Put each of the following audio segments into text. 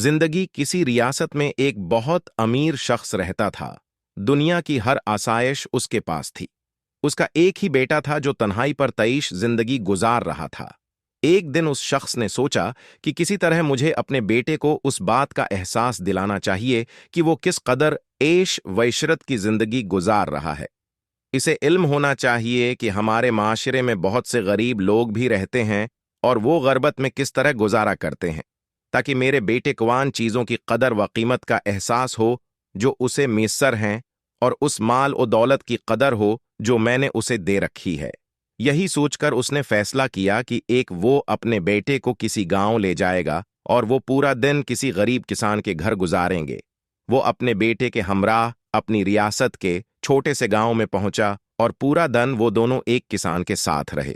जिंदगी किसी रियासत में एक बहुत अमीर शख्स रहता था। दुनिया की हर आसाइश उसके पास थी। उसका एक ही बेटा था जो तन्हाई पर तईश जिंदगी गुजार रहा था। एक दिन उस शख्स ने सोचा कि किसी तरह मुझे अपने बेटे को उस बात का एहसास दिलाना चाहिए कि वो किस कदर ऐश वैशरत की जिंदगी गुजार रहा है। इसे इल्म होना चाहिए कि हमारे माशरे में बहुत से गरीब लोग भी रहते हैं और वो गरबत में किस तरह गुजारा करते हैं, ताकि मेरे बेटे को आन चीज़ों की कदर व कीमत का एहसास हो जो उसे मैसर हैं, और उस माल और दौलत की कदर हो जो मैंने उसे दे रखी है। यही सोचकर उसने फैसला किया कि एक वो अपने बेटे को किसी गांव ले जाएगा और वो पूरा दिन किसी गरीब किसान के घर गुजारेंगे। वो अपने बेटे के हमराह अपनी रियासत के छोटे से गांव में पहुंचा और पूरा दिन वो दोनों एक किसान के साथ रहे।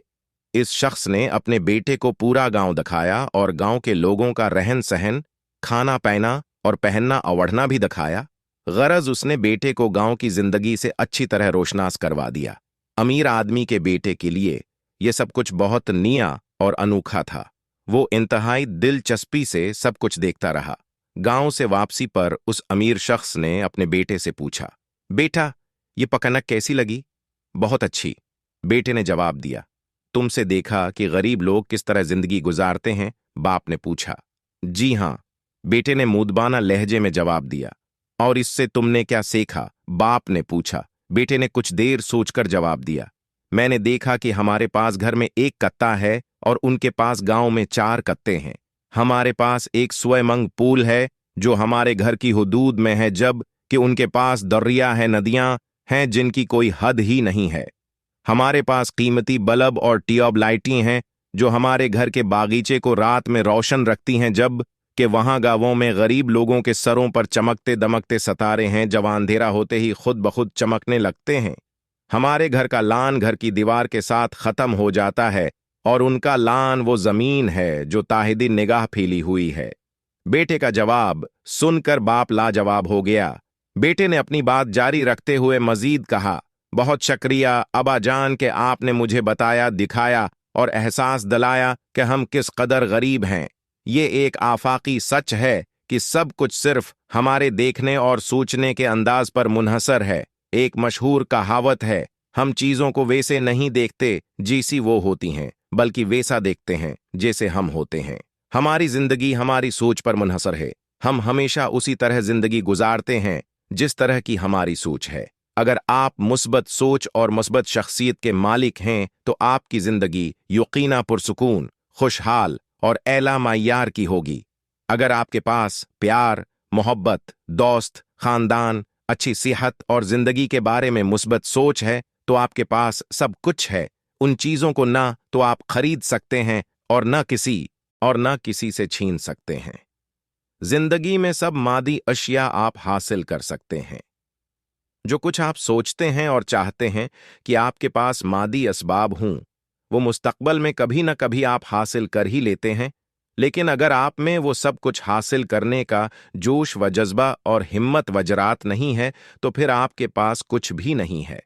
इस शख्स ने अपने बेटे को पूरा गांव दिखाया और गांव के लोगों का रहन सहन, खाना पीना और पहनना ओढ़ना भी दिखाया। गरज उसने बेटे को गांव की जिंदगी से अच्छी तरह रोशनास करवा दिया। अमीर आदमी के बेटे के लिए यह सब कुछ बहुत नया और अनोखा था। वो इंतहाई दिलचस्पी से सब कुछ देखता रहा। गांव से वापसी पर उस अमीर शख्स ने अपने बेटे से पूछा, बेटा, ये पकनक कैसी लगी? बहुत अच्छी, बेटे ने जवाब दिया। तुमसे देखा कि गरीब लोग किस तरह जिंदगी गुजारते हैं, बाप ने पूछा। जी हां, बेटे ने मूदबाना लहजे में जवाब दिया। और इससे तुमने क्या सीखा? बाप ने पूछा। बेटे ने कुछ देर सोचकर जवाब दिया। मैंने देखा कि हमारे पास घर में एक कत्ता है और उनके पास गांव में 4 कत्ते हैं। हमारे पास एक स्वयंमंग पूल है जो हमारे घर की हुदूद में है, जब कि उनके पास दरिया है, नदियां हैं जिनकी कोई हद ही नहीं है। हमारे पास कीमती बल्ब और ट्यूब लाइटें हैं जो हमारे घर के बागीचे को रात में रोशन रखती हैं, जब कि वहां गांवों में गरीब लोगों के सरों पर चमकते दमकते सितारे हैं जब अंधेरा होते ही खुद बखुद चमकने लगते हैं। हमारे घर का लान घर की दीवार के साथ खत्म हो जाता है और उनका लान वो जमीन है जो ताहिदी निगाह फैली हुई है। बेटे का जवाब सुनकर बाप लाजवाब हो गया। बेटे ने अपनी बात जारी रखते हुए मजीद कहा, बहुत शुक्रिया अबा जान के आपने मुझे बताया, दिखाया और एहसास दिलाया कि हम किस कदर गरीब हैं। ये एक आफाकी सच है कि सब कुछ सिर्फ हमारे देखने और सोचने के अंदाज पर मुनहसर है। एक मशहूर कहावत है, हम चीजों को वैसे नहीं देखते जैसी वो होती हैं, बल्कि वैसा देखते हैं जैसे हम होते हैं। हमारी जिंदगी हमारी सोच पर मुनहसर है। हम हमेशा उसी तरह जिंदगी गुजारते हैं जिस तरह की हमारी सोच है। अगर आप मुस्बत सोच और मुस्बत शख्सियत के मालिक हैं तो आपकी जिंदगी यकीना पुरसुकून, खुशहाल और एला मायार की होगी। अगर आपके पास प्यार, मोहब्बत, दोस्त, खानदान, अच्छी सेहत और जिंदगी के बारे में मुस्बत सोच है तो आपके पास सब कुछ है। उन चीजों को ना तो आप खरीद सकते हैं और न किसी से छीन सकते हैं। जिंदगी में सब मादी अशिया आप हासिल कर सकते हैं। जो कुछ आप सोचते हैं और चाहते हैं कि आपके पास मादी असबाब हों, वो मुस्तकबल में कभी न कभी आप हासिल कर ही लेते हैं। लेकिन अगर आप में वो सब कुछ हासिल करने का जोश व जज्बा और हिम्मत व जरात नहीं है तो फिर आपके पास कुछ भी नहीं है।